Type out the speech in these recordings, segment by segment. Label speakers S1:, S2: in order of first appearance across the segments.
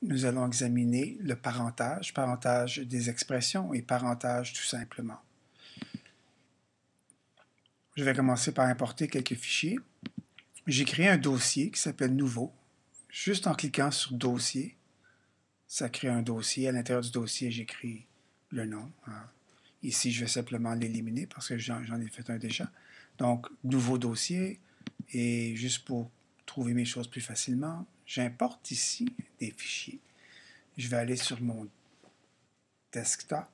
S1: nous allons examiner le parentage, parentage des expressions et parentage tout simplement. Je vais commencer par importer quelques fichiers. J'ai créé un dossier qui s'appelle Nouveau. Juste en cliquant sur Dossier, ça crée un dossier. À l'intérieur du dossier, j'écris le nom. Ici, je vais simplement l'éliminer parce que j'en ai fait un déjà. Donc, Nouveau dossier. Et juste pour trouver mes choses plus facilement, j'importe ici des fichiers. Je vais aller sur mon desktop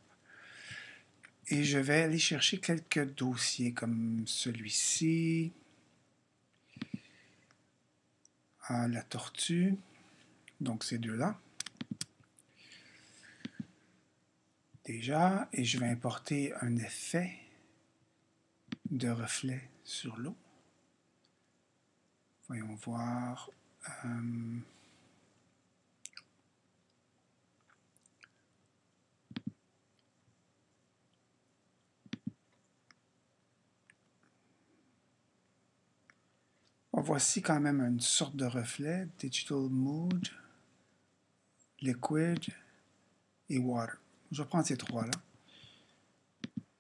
S1: et je vais aller chercher quelques dossiers comme celui-ci. La tortue. Donc, ces deux-là. Déjà, et je vais importer un effet de reflet sur l'eau. Voyons voir. Voici quand même une sorte de reflet. Digital Mood, Liquid et Water. Je vais prendre ces trois-là.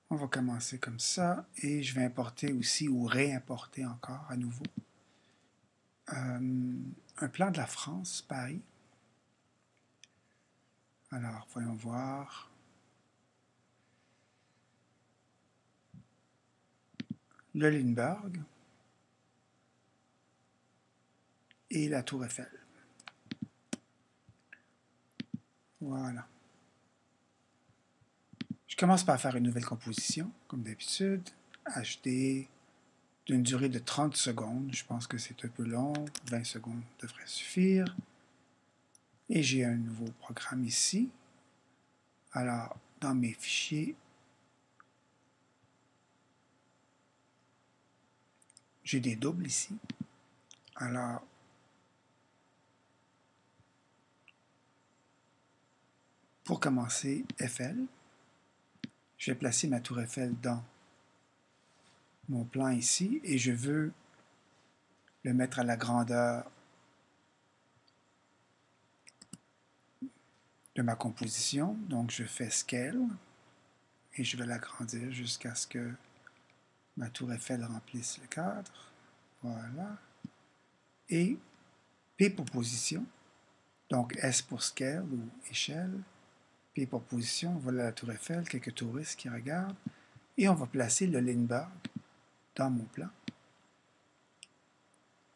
S1: On va commencer comme ça. Et je vais importer aussi, ou réimporter encore à nouveau, un plan de la France, Paris. Alors, voyons voir. Le Lindbergh et la Tour Eiffel. Voilà. Je commence par faire une nouvelle composition, comme d'habitude. HD d'une durée de 30 secondes. Je pense que c'est un peu long. 20 secondes devrait suffire. Et j'ai un nouveau programme ici. Alors, dans mes fichiers, j'ai des doubles ici. Alors, pour commencer, Eiffel. Je vais placer ma tour Eiffel dans mon plan ici et je veux le mettre à la grandeur de ma composition. Donc, je fais Scale et je vais l'agrandir jusqu'à ce que ma tour Eiffel remplisse le cadre. Voilà. Et P pour position. Donc, S pour Scale ou échelle. P pour position. Voilà la tour Eiffel, quelques touristes qui regardent. Et on va placer le Lindbergh dans mon plan,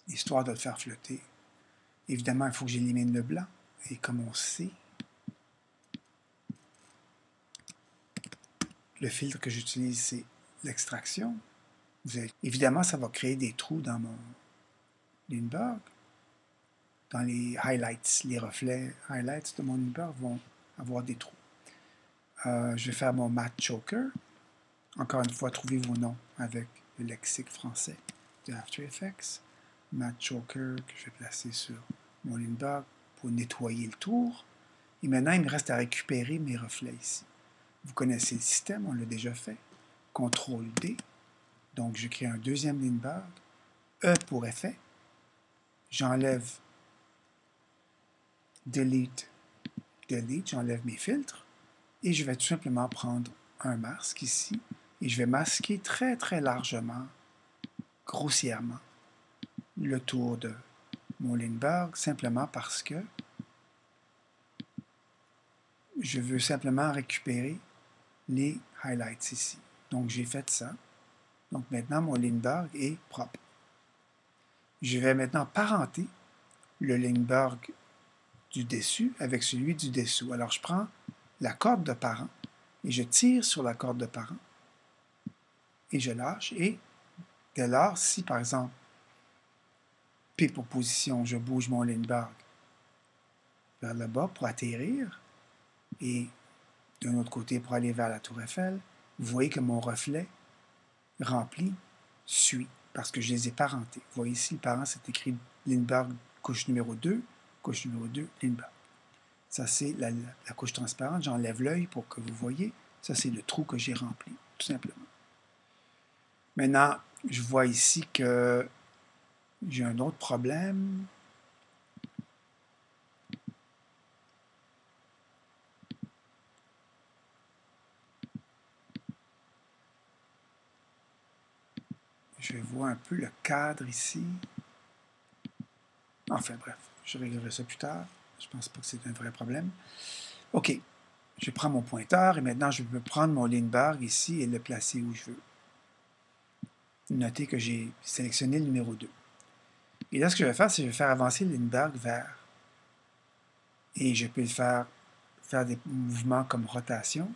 S1: histoire de le faire flotter. Évidemment, il faut que j'élimine le blanc. Et comme on sait, le filtre que j'utilise, c'est l'extraction. Évidemment, ça va créer des trous dans mon Lindbergh. Dans les highlights, les reflets highlights de mon Lindbergh vont avoir des trous. Je vais faire mon matte choker. Encore une fois, trouvez vos noms avec le lexique français de After Effects. Matte choker que je vais placer sur mon Lindbergh pour nettoyer le tour. Et maintenant, il me reste à récupérer mes reflets ici. Vous connaissez le système, on l'a déjà fait. CTRL-D. Donc, je crée un deuxième Lindbergh. E pour effet. J'enlève Delete, j'enlève mes filtres. Et je vais tout simplement prendre un masque ici. Et je vais masquer très très largement, grossièrement, le tour de mon Lindbergh, simplement parce que je veux simplement récupérer les highlights ici. Donc, j'ai fait ça. Donc, maintenant, mon Lindbergh est propre. Je vais maintenant parenter le Lindbergh du dessus avec celui du dessous. Alors, je prends la corde de parent et je tire sur la corde de parent et je lâche. Et dès lors, si par exemple, P pour position, je bouge mon Lindbergh vers le bas pour atterrir et d'un autre côté pour aller vers la tour Eiffel, vous voyez que mon reflet rempli suit parce que je les ai parentés. Vous voyez ici, le parent, c'est écrit Lindbergh couche numéro 2, Lindbergh. Ça, c'est la couche transparente. J'enlève l'œil pour que vous voyez. Ça, c'est le trou que j'ai rempli, tout simplement. Maintenant, je vois ici que j'ai un autre problème. Je vois un peu le cadre ici. Enfin bref, je réglerai ça plus tard. Je ne pense pas que c'est un vrai problème. OK. Je prends mon pointeur et maintenant je peux prendre mon Lindbergh ici et le placer où je veux. Notez que j'ai sélectionné le numéro 2. Et là, ce que je vais faire, c'est que je vais faire avancer le Lindbergh vers. Et je peux le faire des mouvements comme rotation.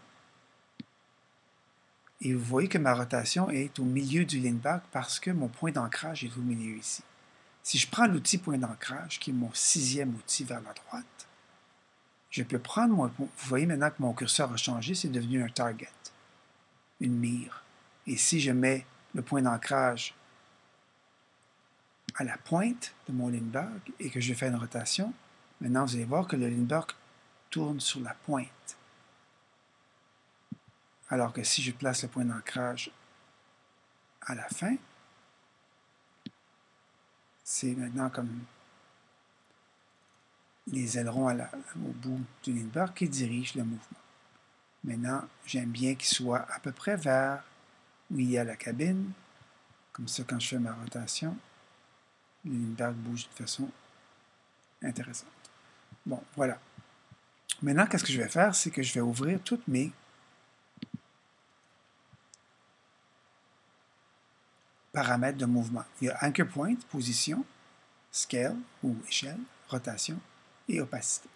S1: Et vous voyez que ma rotation est au milieu du Lindbergh parce que mon point d'ancrage est au milieu ici. Si je prends l'outil point d'ancrage, qui est mon 6e outil vers la droite, je peux prendre mon... Vous voyez maintenant que mon curseur a changé, c'est devenu un target, une mire. Et si je mets le point d'ancrage à la pointe de mon Lindbergh et que je fais une rotation, maintenant vous allez voir que le Lindbergh tourne sur la pointe. Alors que si je place le point d'ancrage à la fin, c'est maintenant comme les ailerons au bout du Lindbergh qui dirigent le mouvement. Maintenant, j'aime bien qu'il soit à peu près vers où il y a la cabine. Comme ça, quand je fais ma rotation, le Lindbergh bouge de façon intéressante. Bon, voilà. Maintenant, qu'est-ce que je vais faire? C'est que je vais ouvrir toutes mes paramètres de mouvement. Il y a Anchor Point, position, Scale ou échelle, rotation et opacité.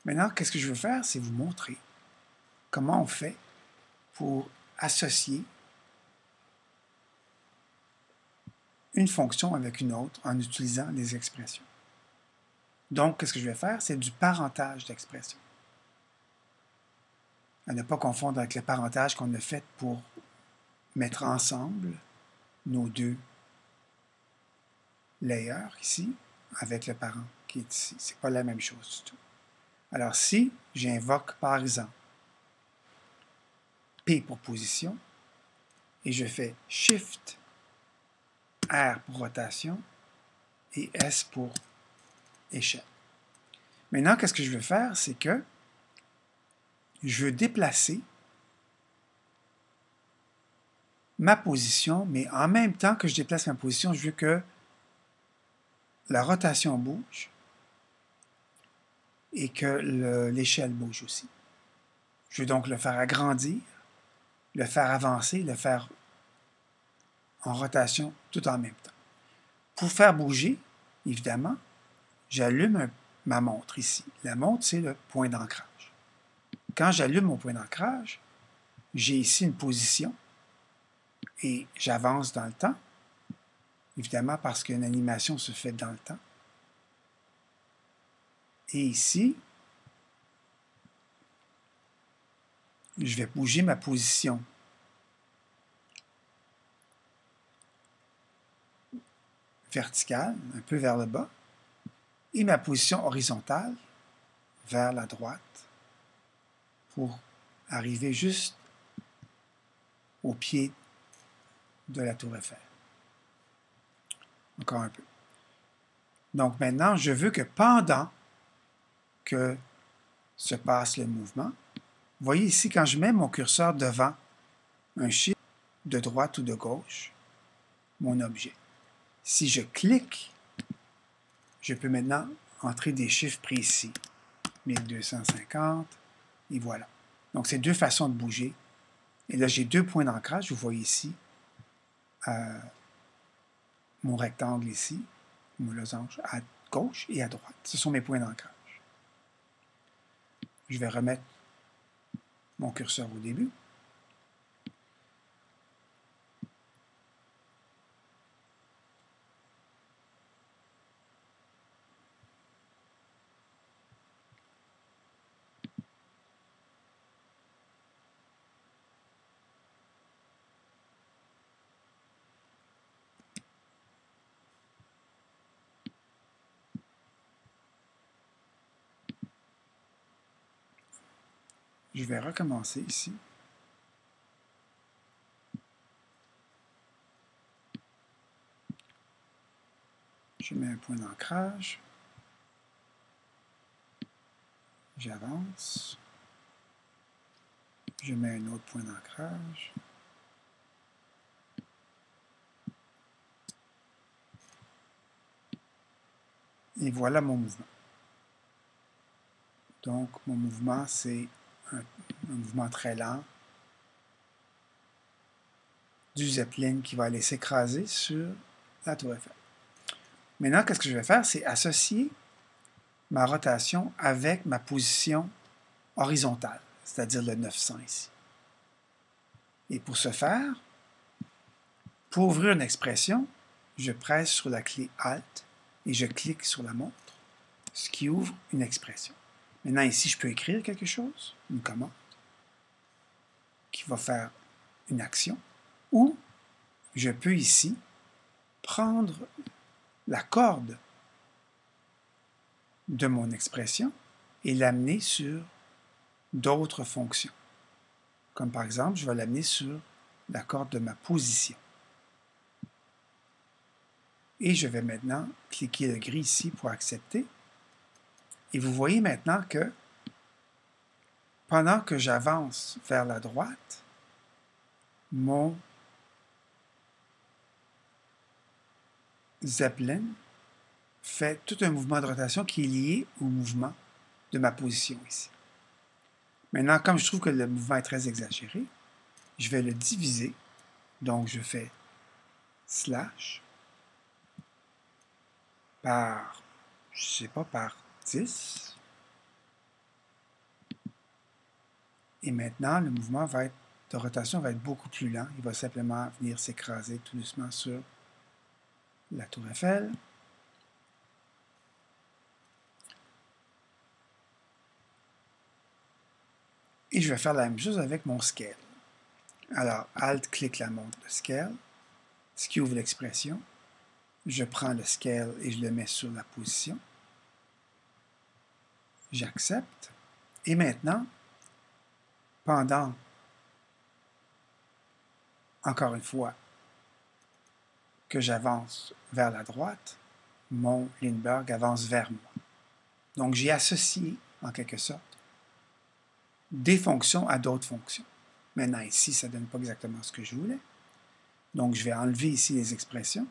S1: Maintenant, qu'est-ce que je veux faire? C'est vous montrer comment on fait pour associer une fonction avec une autre en utilisant les expressions. Donc, qu'est-ce que je vais faire? C'est du parentage d'expressions. À ne pas confondre avec le parentage qu'on a fait pour mettre ensemble nos deux layers ici, avec le parent qui est ici. Ce n'est pas la même chose du tout. Alors, si j'invoque, par exemple, P pour position, et je fais Shift R pour rotation, et S pour échelle. Maintenant, qu'est-ce que je veux faire? C'est que je veux déplacer ma position, mais en même temps que je déplace ma position, je veux que la rotation bouge et que l'échelle bouge aussi. Je veux donc le faire agrandir, le faire avancer, le faire en rotation tout en même temps. Pour faire bouger, évidemment, j'allume ma montre ici. La montre, c'est le point d'ancrage. Quand j'allume mon point d'ancrage, j'ai ici une position et j'avance dans le temps, évidemment parce qu'une animation se fait dans le temps. Et ici, je vais bouger ma position verticale, un peu vers le bas, et ma position horizontale vers la droite pour arriver juste au pied de la tour Eiffel. Encore un peu. Donc maintenant, je veux que pendant que se passe le mouvement, vous voyez ici, quand je mets mon curseur devant un chiffre de droite ou de gauche, mon objet. Si je clique, je peux maintenant entrer des chiffres précis. 1250, et voilà. Donc, c'est deux façons de bouger. Et là, j'ai deux points d'ancrage. Vous voyez ici mon rectangle ici, mon losange à gauche et à droite. Ce sont mes points d'ancrage. Je vais remettre mon curseur au début. Je vais recommencer ici. Je mets un point d'ancrage. J'avance. Je mets un autre point d'ancrage. Et voilà mon mouvement. Donc, mon mouvement, c'est un mouvement très lent du Zeppelin qui va aller s'écraser sur la Tour Eiffel. Maintenant, qu'est-ce que je vais faire? C'est associer ma rotation avec ma position horizontale, c'est-à-dire le 900 ici. Et pour ce faire, pour ouvrir une expression, je presse sur la clé Alt et je clique sur la montre, ce qui ouvre une expression. Maintenant, ici, je peux écrire quelque chose, une commande, qui va faire une action, ou je peux ici prendre la corde de mon expression et l'amener sur d'autres fonctions. Comme par exemple, je vais l'amener sur la corde de ma position. Et je vais maintenant cliquer le gris ici pour accepter. Et vous voyez maintenant que pendant que j'avance vers la droite, mon Zeppelin fait tout un mouvement de rotation qui est lié au mouvement de ma position ici. Maintenant, comme je trouve que le mouvement est très exagéré, je vais le diviser. Donc, je fais slash par, je ne sais pas, par 10. Et maintenant, le mouvement de rotation va être beaucoup plus lent. Il va simplement venir s'écraser tout doucement sur la Tour Eiffel. Et je vais faire la même chose avec mon scale. Alors, Alt, clique la montre de scale, ce qui ouvre l'expression. Je prends le scale et je le mets sur la position. J'accepte. Et maintenant, pendant, encore une fois, que j'avance vers la droite, mon Lindbergh avance vers moi. Donc, j'ai associé, en quelque sorte, des fonctions à d'autres fonctions. Maintenant, ici, ça ne donne pas exactement ce que je voulais. Donc, je vais enlever ici les expressions.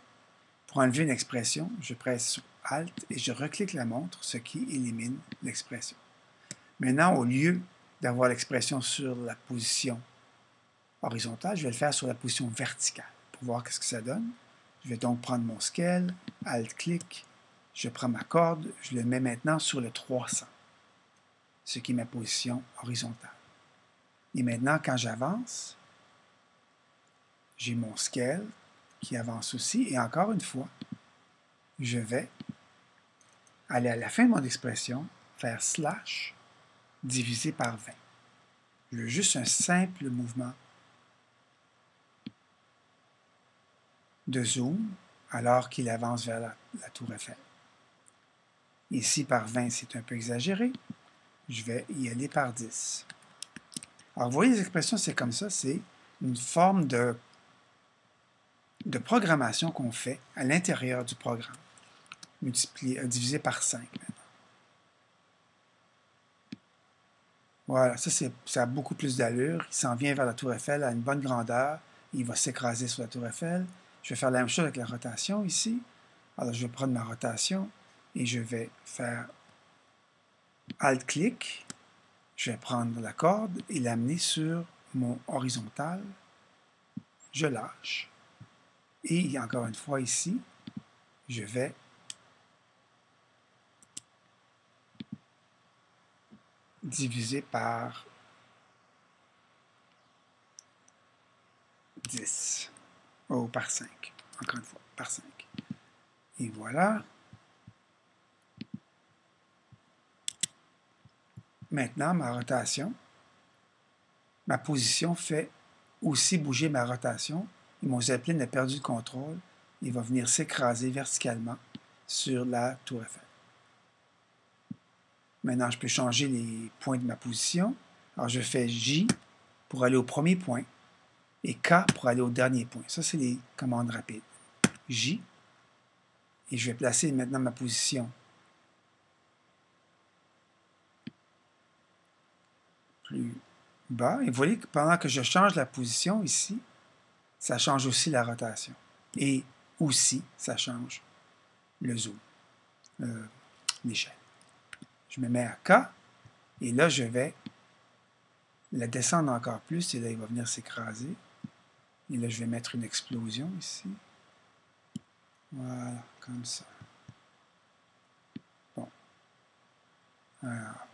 S1: Pour enlever une expression, je presse sur Alt et je reclique la montre, ce qui élimine l'expression. Maintenant, au lieu d'avoir l'expression sur la position horizontale, je vais le faire sur la position verticale pour voir ce que ça donne. Je vais donc prendre mon scale, Alt-clic, je prends ma corde, je le mets maintenant sur le 300, ce qui est ma position horizontale. Et maintenant, quand j'avance, j'ai mon scale qui avance aussi. Et encore une fois, je vais aller à la fin de mon expression, faire slash divisé par 20. Je veux juste un simple mouvement de zoom alors qu'il avance vers la Tour Eiffel. Ici, par 20, c'est un peu exagéré. Je vais y aller par 10. Alors, vous voyez, les expressions, c'est comme ça. C'est une forme de programmation qu'on fait à l'intérieur du programme, divisé par 5 maintenant. Voilà, ça a beaucoup plus d'allure. Il s'en vient vers la Tour Eiffel à une bonne grandeur. Il va s'écraser sur la Tour Eiffel. Je vais faire la même chose avec la rotation ici. Alors, je vais prendre ma rotation et je vais faire Alt-clic. Je vais prendre la corde et l'amener sur mon horizontal. Je lâche. Et encore une fois ici, je vais diviser par 10. Oh, par 5. Encore une fois, par 5. Et voilà. Maintenant, ma rotation, ma position fait aussi bouger ma rotation. Et mon Zeppelin a perdu le contrôle. Il va venir s'écraser verticalement sur la Tour Eiffel. Maintenant, je peux changer les points de ma position. Alors, je fais J pour aller au premier point et K pour aller au dernier point. Ça, c'est les commandes rapides. J. Et je vais placer maintenant ma position plus bas. Et vous voyez que pendant que je change la position ici, ça change aussi la rotation. Et aussi, ça change le zoom. l'échelle. Je me mets à K, et là, je vais la descendre encore plus, et là, il va venir s'écraser. Et là, je vais mettre une explosion ici. Voilà, comme ça. Bon. Alors,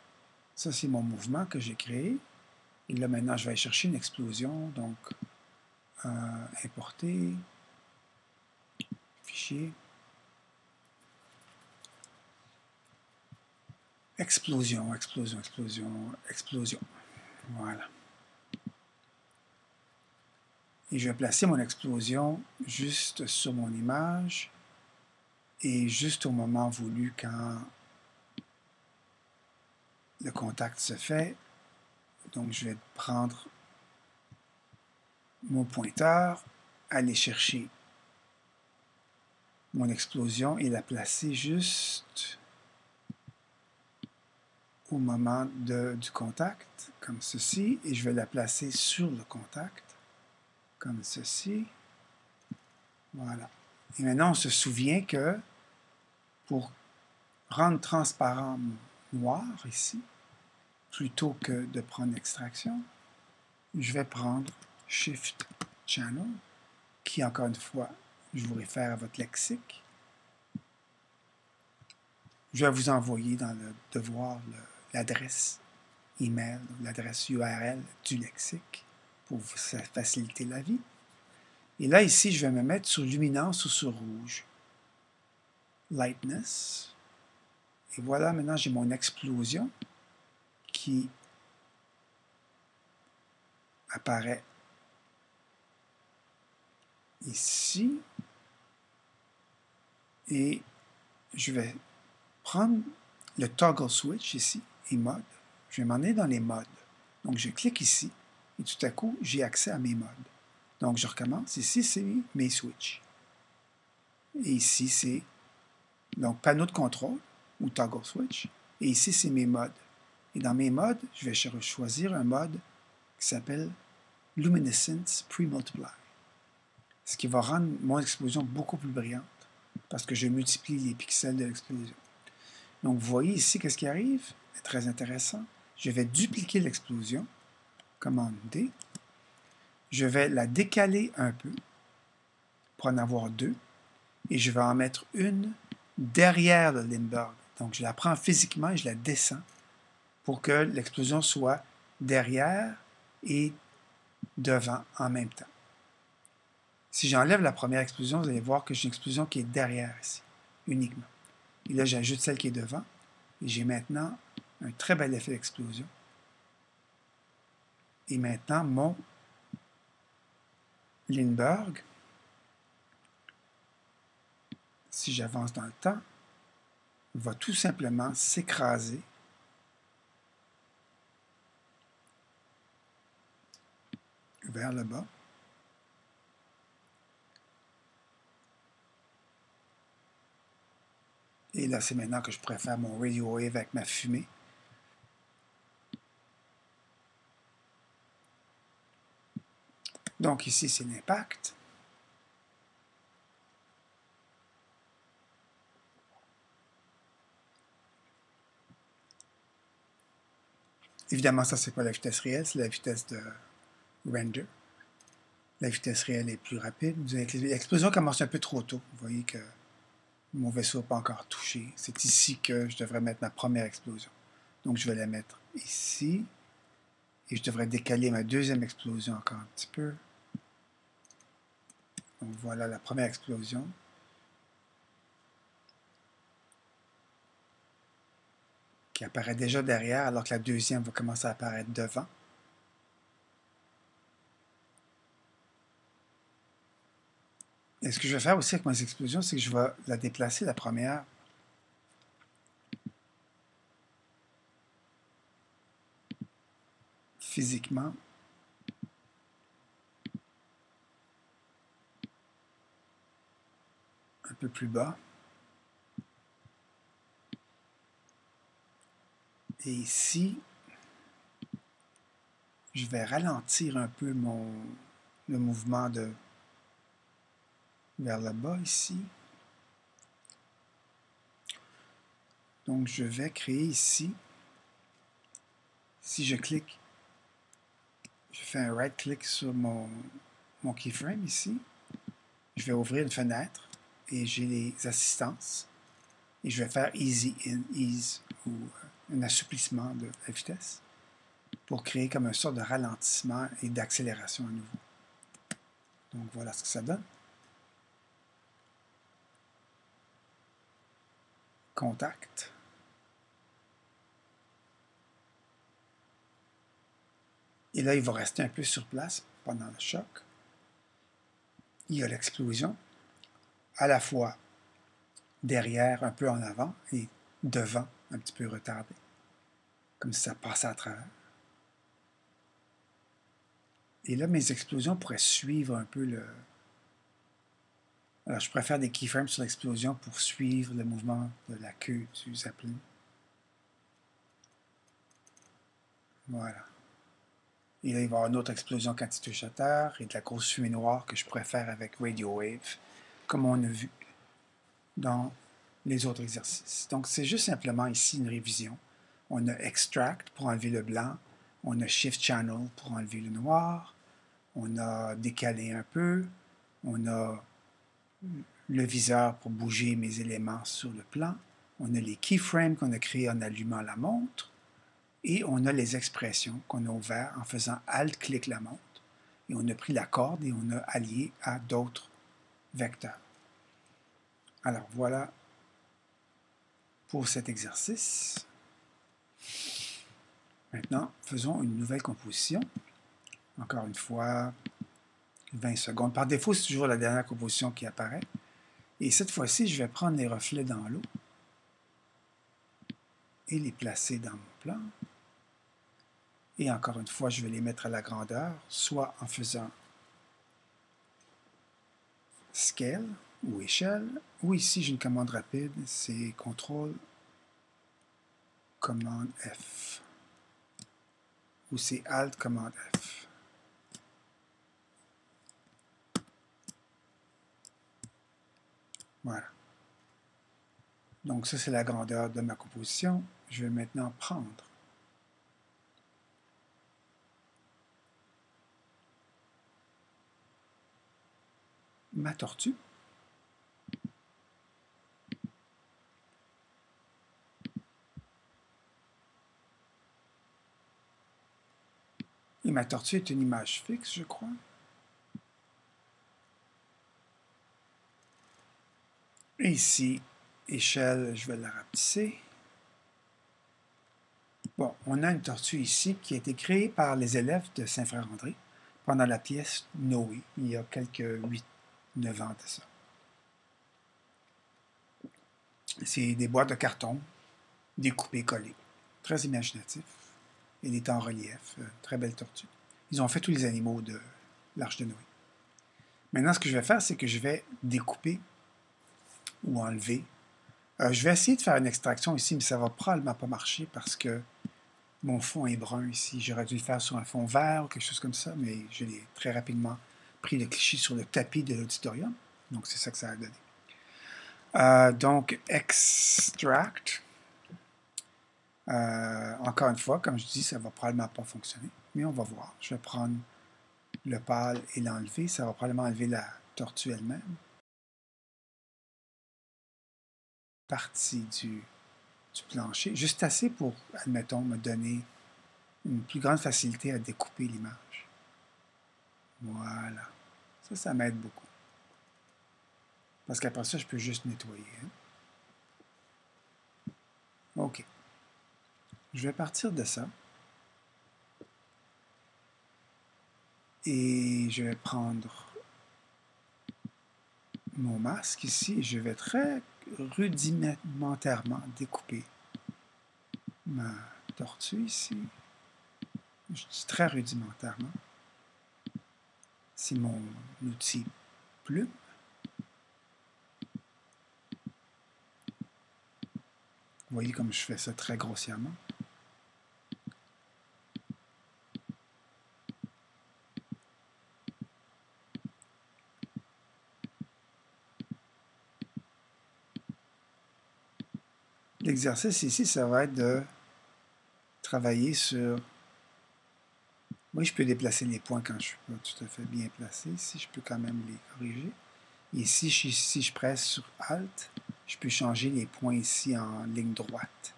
S1: ça, c'est mon mouvement que j'ai créé. Et là, maintenant, je vais aller chercher une explosion. Donc, importer, fichier, explosion, explosion, explosion, explosion. Voilà. Et je vais placer mon explosion juste sur mon image et juste au moment voulu quand le contact se fait. Donc, je vais prendre mon pointeur, aller chercher mon explosion et la placer juste au moment du contact, comme ceci, et je vais la placer sur le contact, comme ceci. Voilà. Et maintenant, on se souvient que pour rendre transparent noir ici, plutôt que de prendre l'extraction, je vais prendre Shift Channel, qui, encore une fois, je vous réfère à votre lexique. Je vais vous envoyer dans le devoir l'adresse email, l'adresse URL du lexique pour vous faciliter la vie. Et là, ici, je vais me mettre sur luminance ou sur rouge. Lightness. Et voilà, maintenant, j'ai mon explosion qui apparaît ici. Et je vais prendre le toggle switch ici, et mode. Je vais m'en aller dans les modes. Donc, je clique ici, et tout à coup, j'ai accès à mes modes. Donc, je recommence. Ici, c'est mes switches. Et ici, c'est donc panneau de contrôle, ou toggle switch. Et ici, c'est mes modes. Et dans mes modes, je vais choisir un mode qui s'appelle Luminescence Pre-Multiply. Ce qui va rendre mon explosion beaucoup plus brillante, parce que je multiplie les pixels de l'explosion. Donc, vous voyez ici, qu'est-ce qui arrive? C'est très intéressant. Je vais dupliquer l'explosion. Commande D. Je vais la décaler un peu pour en avoir deux. Et je vais en mettre une derrière le Lindbergh. Donc, je la prends physiquement et je la descends pour que l'explosion soit derrière et devant en même temps. Si j'enlève la première explosion, vous allez voir que j'ai une explosion qui est derrière ici, uniquement. Et là, j'ajoute celle qui est devant. Et j'ai maintenant un très bel effet d'explosion. Et maintenant, mon Lindbergh, si j'avance dans le temps, va tout simplement s'écraser vers le bas. Et là, c'est maintenant que je pourrais faire mon radio wave avec ma fumée. Donc ici, c'est l'impact. Évidemment, ça, c'est pas la vitesse réelle, c'est la vitesse de render. La vitesse réelle est plus rapide. L'explosion commence un peu trop tôt. Vous voyez que mon vaisseau n'est pas encore touché. C'est ici que je devrais mettre ma première explosion. Donc, je vais la mettre ici. Et je devrais décaler ma deuxième explosion encore un petit peu. Donc, voilà la première explosion. Qui apparaît déjà derrière, alors que la deuxième va commencer à apparaître devant. Et ce que je vais faire aussi avec mes explosions, c'est que je vais la déplacer, la première, physiquement. Un peu plus bas. Et ici, je vais ralentir un peu le mouvement vers le bas ici. Donc, je vais créer ici, si je clique, je fais un right-click sur mon keyframe ici, je vais ouvrir une fenêtre et j'ai les assistances et je vais faire Easy In, Ease ou un assouplissement de la vitesse pour créer comme une sorte de ralentissement et d'accélération à nouveau. Donc, voilà ce que ça donne. Contact. Et là, il va rester un peu sur place pendant le choc. Il y a l'explosion, à la fois derrière, un peu en avant, et devant, un petit peu retardé, comme si ça passait à travers. Et là, mes explosions pourraient suivre un peu le... Alors, je préfère des keyframes sur l'explosion pour suivre le mouvement de la queue du Zeppelin. Voilà. Et là, il va y avoir une autre explosion quand il touche à terre et de la grosse fumée noire que je préfère avec Radio Wave, comme on a vu dans les autres exercices. Donc, c'est juste simplement ici une révision. On a Extract pour enlever le blanc, on a Shift Channel pour enlever le noir, on a décalé un peu, on a le viseur pour bouger mes éléments sur le plan, on a les keyframes qu'on a créés en allumant la montre, et on a les expressions qu'on a ouvertes en faisant Alt-clic la montre, et on a pris la corde et on a allié à d'autres vecteurs. Alors voilà pour cet exercice. Maintenant, faisons une nouvelle composition. Encore une fois, 20 secondes. Par défaut, c'est toujours la dernière composition qui apparaît. Et cette fois-ci, je vais prendre les reflets dans l'eau et les placer dans mon plan. Et encore une fois, je vais les mettre à la grandeur, soit en faisant Scale ou Échelle, ou ici, j'ai une commande rapide, c'est CTRL, commande F, ou c'est Alt, commande F. Voilà. Donc ça, c'est la grandeur de ma composition. Je vais maintenant prendre ma tortue. Et ma tortue est une image fixe, je crois. Et ici, échelle, je vais la rapetisser. Bon, on a une tortue ici qui a été créée par les élèves de Saint-Frère-André pendant la pièce Noé, il y a quelques 8-9 ans de ça. C'est des boîtes de carton découpées, collées. Très imaginatif. Elle est en relief. Très belle tortue. Ils ont fait tous les animaux de l'Arche de Noé. Maintenant, ce que je vais faire, c'est que je vais découper ou enlever. Je vais essayer de faire une extraction ici, mais ça ne va probablement pas marcher parce que mon fond est brun ici. J'aurais dû le faire sur un fond vert ou quelque chose comme ça, mais je l'ai très rapidement pris le cliché sur le tapis de l'auditorium. Donc, c'est ça que ça a donné. Donc, extract. Encore une fois, comme je dis, ça ne va probablement pas fonctionner, mais on va voir. Je vais prendre le pâle et l'enlever. Ça va probablement enlever la tortue elle-même. Partie du plancher, juste assez pour, admettons, me donner une plus grande facilité à découper l'image. Voilà. Ça m'aide beaucoup. Parce qu'après ça, je peux juste nettoyer. Hein? OK. Je vais partir de ça. Et je vais prendre mon masque ici et je vais très rudimentairement découper ma tortue ici. Je dis très rudimentairement. C'est mon outil plume. Vous voyez comme je fais ça très grossièrement. l'exercice ici, ça va être de travailler sur... Oui, je peux déplacer les points quand je ne suis pas tout à fait bien placé. Ici, je peux quand même les corriger. Ici, si je presse sur Alt, je peux changer les points ici en ligne droite.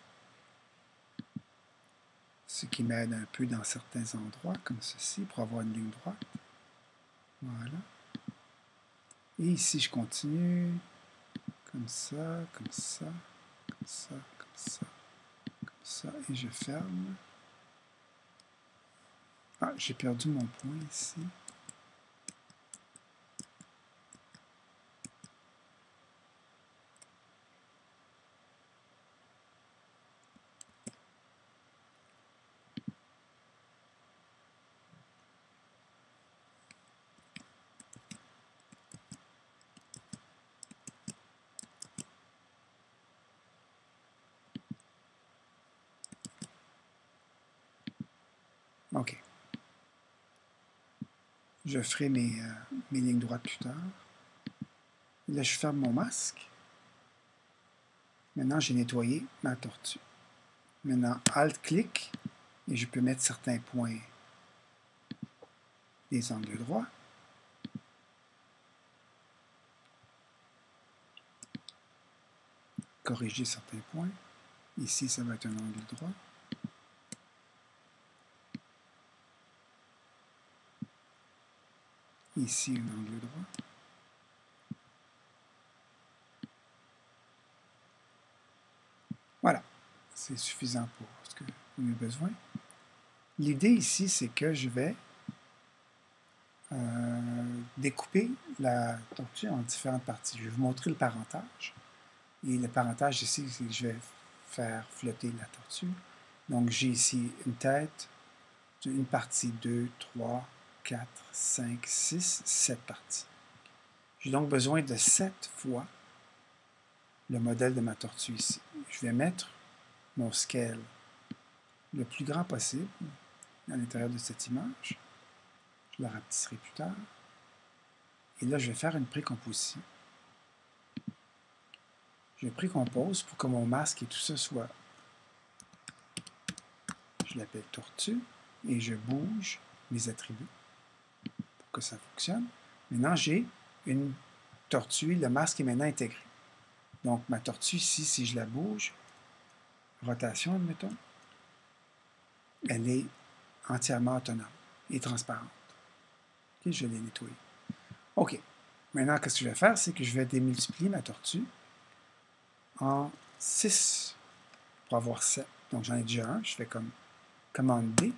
S1: Ce qui m'aide un peu dans certains endroits, comme ceci, pour avoir une ligne droite. Voilà. Et ici, je continue. Comme ça, comme ça, comme ça, comme ça, comme ça. Et je ferme. Ah, j'ai perdu mon point ici. OK. Je ferai mes lignes droites plus tard. Là, je ferme mon masque. Maintenant, j'ai nettoyé ma tortue. Maintenant, Alt-clic, et je peux mettre certains points des angles droits. Corriger certains points. Ici, ça va être un angle droit. Ici, un angle droit. Voilà. C'est suffisant pour ce que vous avez besoin. L'idée ici, c'est que je vais découper la tortue en différentes parties. Je vais vous montrer le parentage. Et le parentage ici, c'est que je vais faire flotter la tortue. Donc, j'ai ici une tête, une partie, 2, 3, 4, 5, 6, 7 parties. J'ai donc besoin de 7 fois le modèle de ma tortue ici. Je vais mettre mon scale le plus grand possible à l'intérieur de cette image. Je la rapetisserai plus tard. Et là, je vais faire une précomposition. Je précompose pour que mon masque et tout ça soit... Je l'appelle tortue et je bouge mes attributs pour que ça fonctionne. Maintenant, j'ai une tortue. Le masque est maintenant intégré. Donc, ma tortue ici, si je la bouge, rotation, admettons, elle est entièrement autonome et transparente. Okay, je l'ai nettoyée. OK. Maintenant, qu'est-ce que je vais faire? C'est que je vais démultiplier ma tortue en 6 pour avoir 7. Donc, j'en ai déjà un. Je fais comme commande D.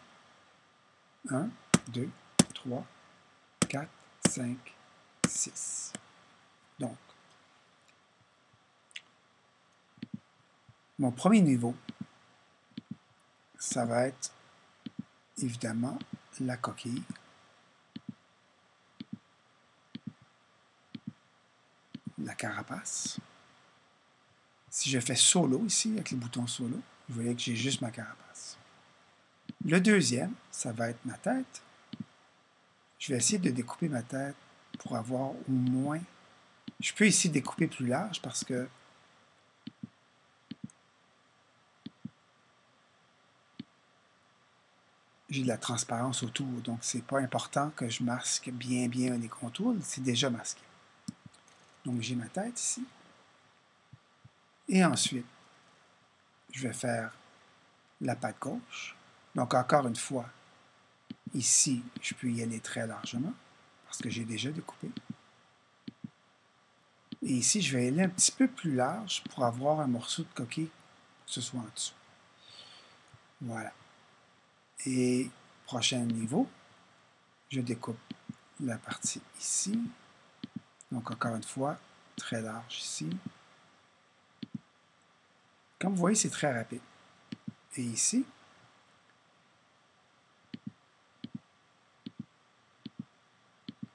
S1: 1, 2, 3, 4, 5, 6. Donc, mon premier niveau, ça va être évidemment la coquille. La carapace. Si je fais solo ici, avec le bouton solo, vous voyez que j'ai juste ma carapace. Le deuxième, ça va être ma tête. Je vais essayer de découper ma tête pour avoir au moins... Je peux ici découper plus large parce que j'ai de la transparence autour, donc c'est pas important que je masque bien les contours, c'est déjà masqué. Donc j'ai ma tête ici. Et ensuite, je vais faire la patte gauche. Donc encore une fois, ici, je peux y aller très largement parce que j'ai déjà découpé. Et ici, je vais aller un petit peu plus large pour avoir un morceau de coquille pour que ce soit en dessous. Voilà. Et prochain niveau, je découpe la partie ici. Donc encore une fois, très large ici. Comme vous voyez, c'est très rapide. Et ici,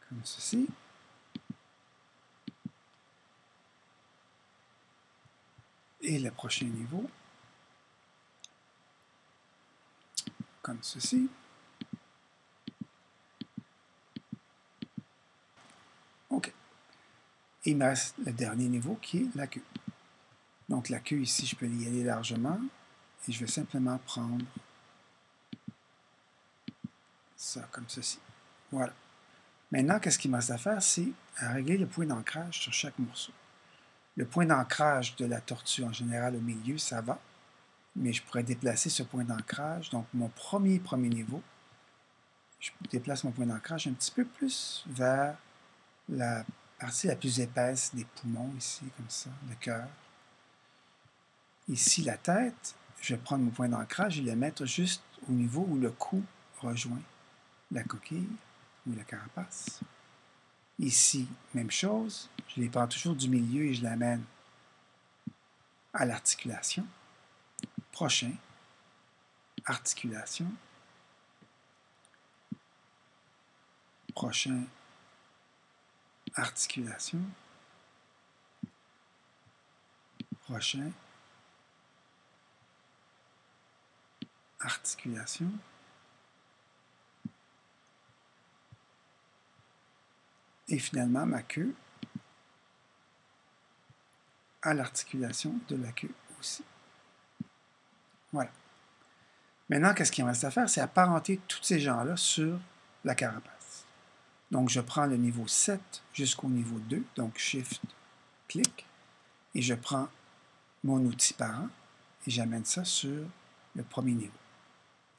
S1: comme ceci. Et le prochain niveau, comme ceci. OK. Et il me reste le dernier niveau qui est la queue. Donc la queue ici, je peux y aller largement. Et je vais simplement prendre ça comme ceci. Voilà. Maintenant, qu'est-ce qu'il me reste à faire? C'est à régler le point d'ancrage sur chaque morceau. Le point d'ancrage de la tortue, en général, au milieu, ça va. Mais je pourrais déplacer ce point d'ancrage. Donc, mon premier niveau, je déplace mon point d'ancrage un petit peu plus vers la partie la plus épaisse des poumons, ici, comme ça, le cœur. Ici, la tête, je vais prendre mon point d'ancrage et le mettre juste au niveau où le cou rejoint la coquille ou la carapace. Ici, même chose, je les prends toujours du milieu et je l'amène à l'articulation. Prochain, articulation. Prochain, articulation. Prochain, articulation. Et finalement, ma queue à l'articulation de la queue aussi. Voilà. Maintenant, qu'est-ce qu'il me reste à faire? C'est apparenter tous ces gens-là sur la carapace. Donc, je prends le niveau 7 jusqu'au niveau 2, donc Shift, clic, et je prends mon outil parent et j'amène ça sur le premier niveau.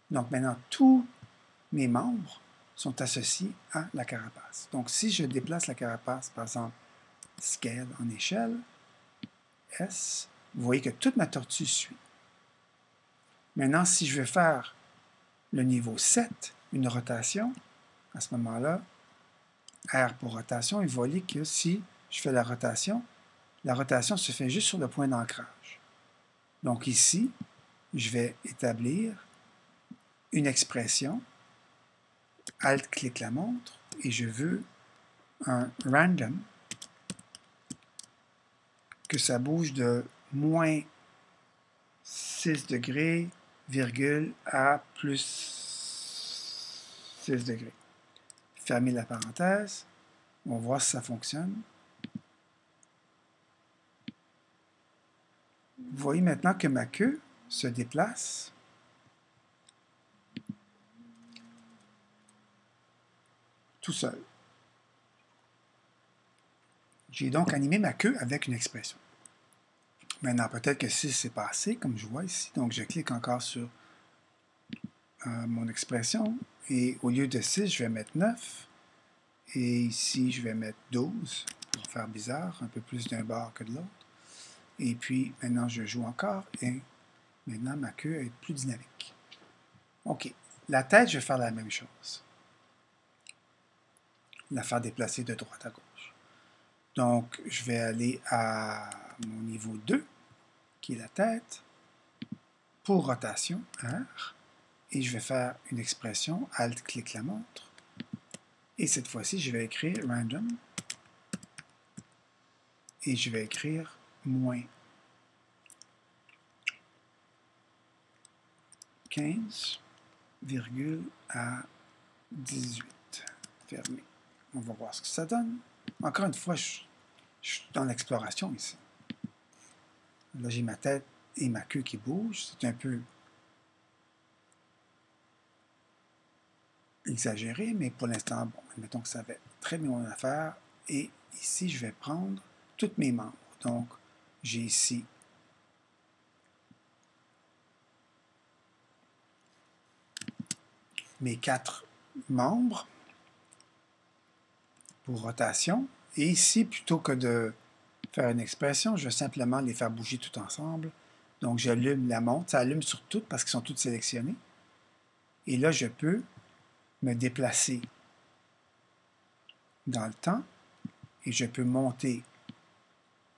S1: Donc, maintenant, tous mes membres sont associés à la carapace. Donc, si je déplace la carapace, par exemple, Scale en échelle, S, vous voyez que toute ma tortue suit. Maintenant, si je veux faire le niveau 7, une rotation, à ce moment-là, R pour rotation, et vous voyez que si je fais la rotation se fait juste sur le point d'ancrage. Donc ici, je vais établir une expression, Alt clique la montre, et je veux un random, que ça bouge de moins 6 degrés, virgule, à plus 6 degrés. Fermez la parenthèse. On va voir si ça fonctionne. Vous voyez maintenant que ma queue se déplace tout seul. J'ai donc animé ma queue avec une expression. Maintenant, peut-être que 6 c'est pas assez, comme je vois ici. Donc, je clique encore sur mon expression. Et au lieu de 6, je vais mettre 9. Et ici, je vais mettre 12 pour faire bizarre, un peu plus d'un bord que de l'autre. Et puis, maintenant, je joue encore. Et maintenant, ma queue est plus dynamique. OK. La tête, je vais faire la même chose. La faire déplacer de droite à gauche. Donc, je vais aller à mon niveau 2, qui est la tête, pour rotation, R, et je vais faire une expression, Alt, clique la montre, et cette fois-ci, je vais écrire random, et je vais écrire moins 15, virgule à 18. Fermé. On va voir ce que ça donne. Encore une fois, je suis dans l'exploration ici. Là, j'ai ma tête et ma queue qui bougent. C'est un peu exagéré, mais pour l'instant, bon, admettons que ça va très bien mon affaire. Et ici, je vais prendre tous mes membres. Donc, j'ai ici mes 4 membres pour rotation. Et ici, plutôt que de faire une expression, je vais simplement les faire bouger tout ensemble. Donc, j'allume la montre. Ça allume sur toutes parce qu'ils sont toutes sélectionnés. Et là, je peux me déplacer dans le temps et je peux monter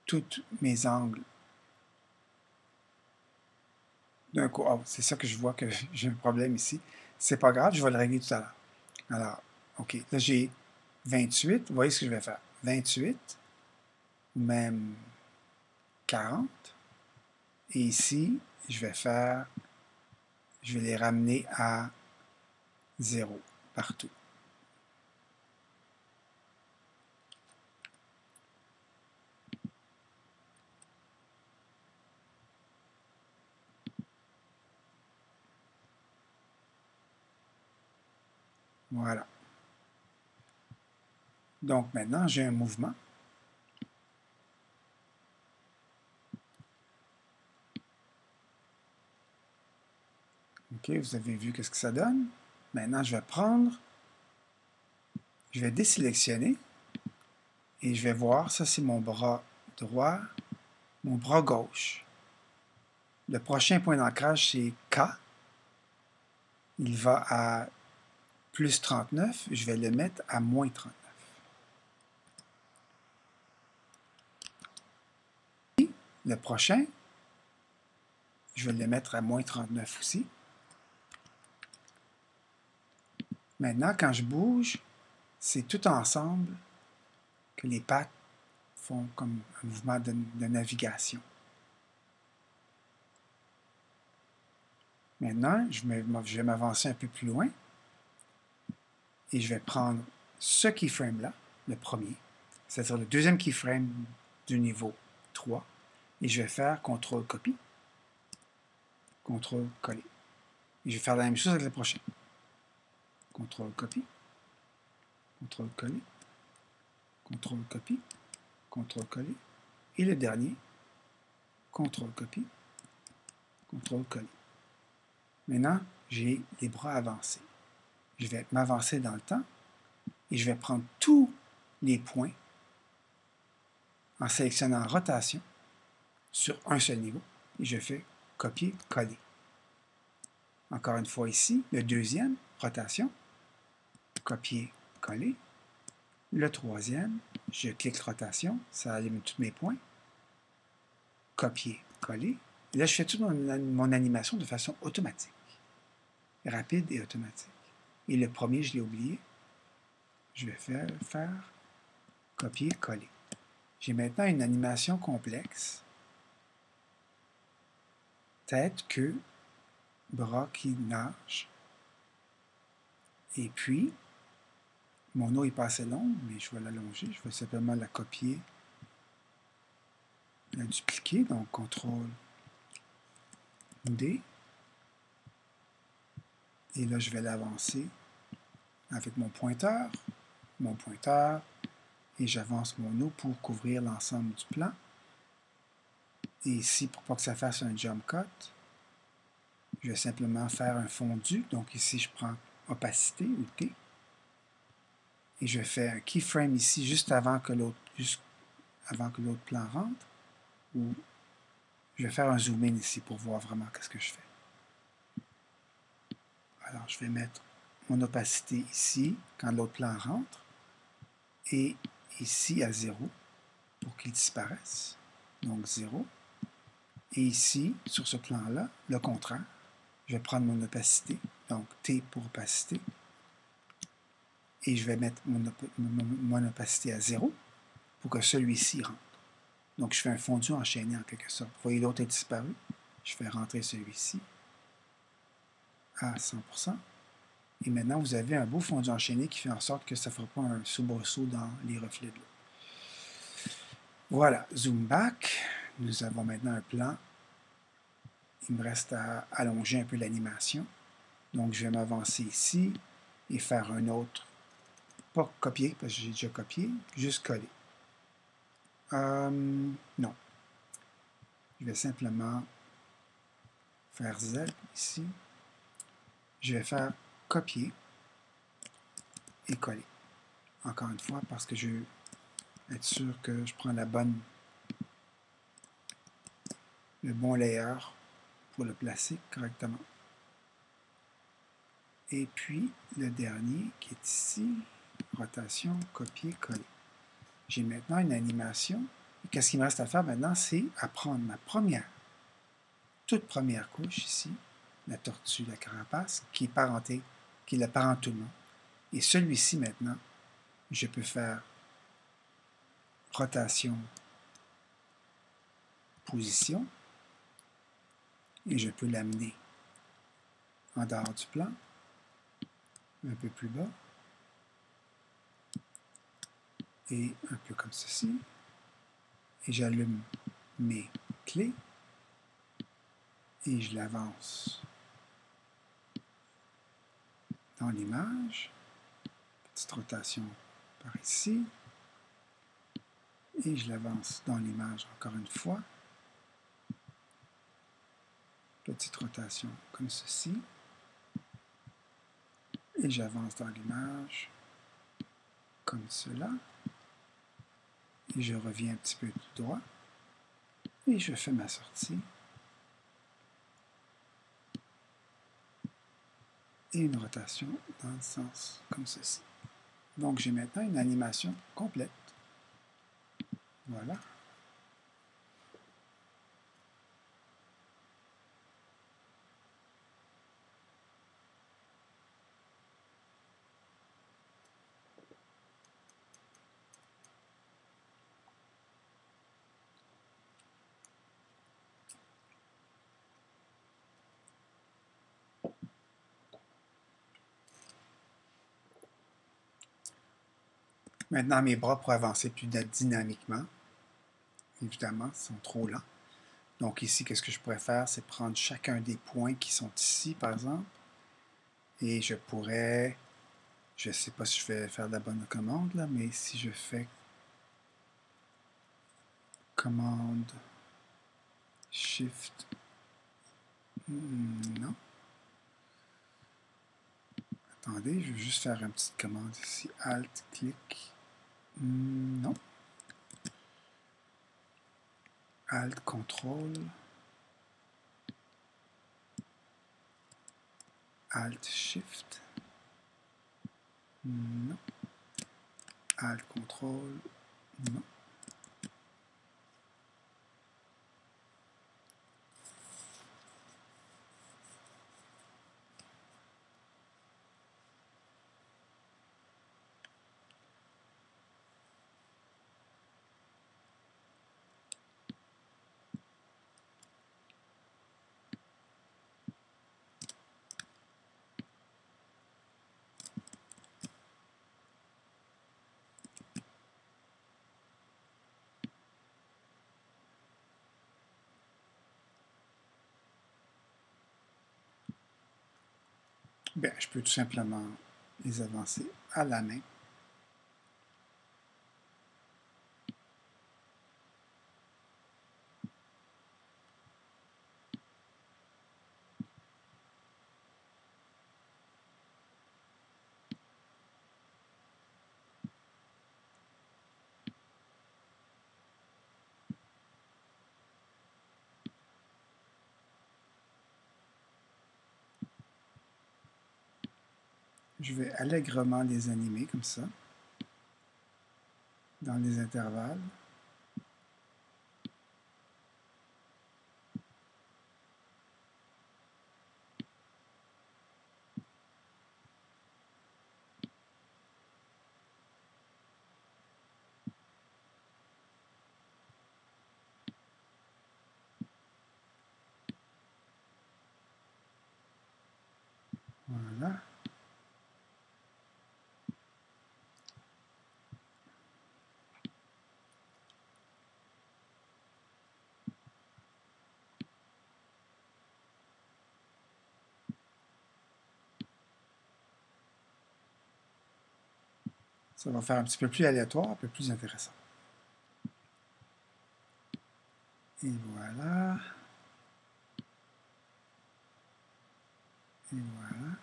S1: tous mes angles d'un coup. Oh, c'est ça que je vois que j'ai un problème ici. C'est pas grave, je vais le régler tout à l'heure. Alors, OK, là j'ai 28. Vous voyez ce que je vais faire. 28, ou même 40. Et ici, je vais les ramener à 0 partout. Voilà. Donc maintenant, j'ai un mouvement. OK, vous avez vu ce que ça donne. Maintenant, je vais désélectionner et je vais voir, ça c'est mon bras droit, mon bras gauche. Le prochain point d'ancrage, c'est K. Il va à plus 39, je vais le mettre à moins 39. Le prochain, je vais le mettre à moins 39 aussi. Maintenant, quand je bouge, c'est tout ensemble que les pattes font comme un mouvement de navigation. Maintenant, je vais m'avancer un peu plus loin et je vais prendre ce keyframe-là, le premier, c'est-à-dire le deuxième keyframe du niveau 3, et je vais faire CTRL-copie, CTRL-coller. Et je vais faire la même chose avec le prochain. CTRL-copie, CTRL-coller, CTRL-copie, CTRL-coller, et le dernier, CTRL-copie, CTRL-coller. Maintenant, j'ai les bras avancés. Je vais m'avancer dans le temps et je vais prendre tous les points en sélectionnant rotation sur un seul niveau et je fais copier-coller. Encore une fois ici, le deuxième, rotation, copier-coller. Le troisième, je clique rotation, ça allume tous mes points, copier-coller. Là, je fais toute mon animation de façon automatique, rapide et automatique. Et le premier, je l'ai oublié. Je vais faire copier-coller. J'ai maintenant une animation complexe. Tête, queue, bras qui nagent. Et puis, mon eau est pas assez longue, mais je vais l'allonger. Je vais simplement la copier, la dupliquer. Donc, CTRL-D. Et là, je vais l'avancer avec mon pointeur, et j'avance mon eau pour couvrir l'ensemble du plan. Et ici, pour pas que ça fasse un jump cut, je vais simplement faire un fondu. Donc ici, je prends opacité ou T. Et je fais un keyframe ici juste avant que l'autre plan rentre. Ou je vais faire un zoom in ici pour voir vraiment qu'est-ce que je fais. Alors, je vais mettre mon opacité ici quand l'autre plan rentre. Et ici à 0 pour qu'il disparaisse. Donc 0. Et ici, sur ce plan-là, le contraire. Je vais prendre mon opacité, donc T pour opacité, et je vais mettre mon opacité à 0 pour que celui-ci rentre. Donc je fais un fondu enchaîné en quelque sorte. Vous voyez, l'autre est disparu. Je fais rentrer celui-ci à 100%. Et maintenant, vous avez un beau fondu enchaîné qui fait en sorte que ça ne fera pas un soubresaut dans les reflets de l'eau. Voilà, zoom back. Nous avons maintenant un plan. Il me reste à allonger un peu l'animation. Donc, je vais m'avancer ici et faire un autre. Pas copier, parce que j'ai déjà copié, juste coller. Non. Je vais simplement faire Z ici. Je vais faire copier et coller. Encore une fois, parce que je veux être sûr que je prends le bon layer pour le placer correctement. Et puis, le dernier qui est ici, rotation, copier, coller. J'ai maintenant une animation. Et qu'est-ce qu'il me reste à faire maintenant? C'est à prendre ma toute première couche ici, la tortue, la carapace, qui est le parent de tout le monde. Et celui-ci maintenant, je peux faire rotation, position, et je peux l'amener en dehors du plan, un peu plus bas, et un peu comme ceci. Et j'allume mes clés, et je l'avance dans l'image. petite rotation par ici. Et je l'avance dans l'image encore une fois. Petite rotation comme ceci. Et j'avance dans l'image comme cela. Et je reviens un petit peu tout droit. Et je fais ma sortie. Et une rotation dans le sens comme ceci. Donc j'ai maintenant une animation complète. Voilà. Maintenant, mes bras pour avancer plus dynamiquement. Évidemment, ils sont trop lents. Donc ici, qu'est-ce que je pourrais faire? C'est prendre chacun des points qui sont ici, par exemple. Et je pourrais... Je ne sais pas si je vais faire la bonne commande, là, mais si je fais commande Shift... non. Attendez, je vais juste faire une petite commande ici. Alt, clic. Non. Alt, contrôle. Alt, Shift. Non. Alt, contrôle. Non. Bien, je peux tout simplement les avancer à la main. Je vais allègrement les animer comme ça, dans les intervalles. Voilà. Ça va faire un petit peu plus aléatoire, un peu plus intéressant. Et voilà. Et voilà.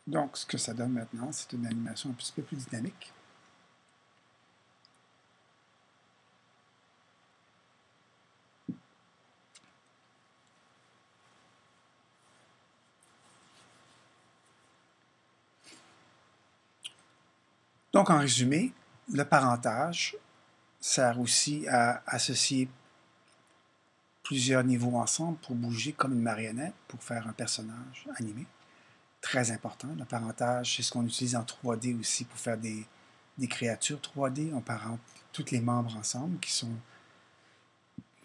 S1: Donc, ce que ça donne maintenant, c'est une animation un petit peu plus dynamique. Donc, en résumé, le parentage sert aussi à associer plusieurs niveaux ensemble pour bouger comme une marionnette, pour faire un personnage animé. Très important. Le parentage, c'est ce qu'on utilise en 3D aussi pour faire des créatures 3D. On parente tous les membres ensemble qui sont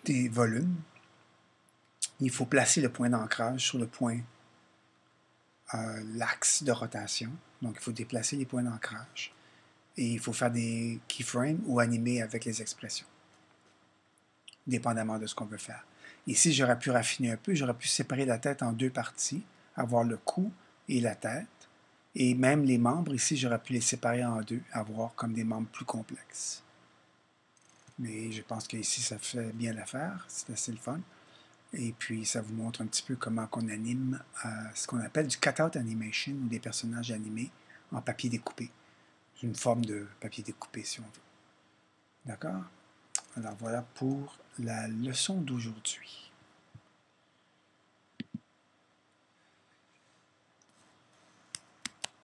S1: des volumes. Il faut placer le point d'ancrage sur le point, l'axe de rotation. Donc, il faut déplacer les points d'ancrage. Et il faut faire des keyframes ou animer avec les expressions, dépendamment de ce qu'on veut faire. Ici, j'aurais pu raffiner un peu, j'aurais pu séparer la tête en deux parties, avoir le cou et la tête. Et même les membres, ici, j'aurais pu les séparer en deux, avoir comme des membres plus complexes. Mais je pense qu'ici, ça fait bien l'affaire, c'est assez le fun. Et puis, ça vous montre un petit peu comment on anime ce qu'on appelle du cut-out animation, ou des personnages animés en papier découpé. Une forme de papier découpé, si on veut. D'accord? Alors, voilà pour la leçon d'aujourd'hui.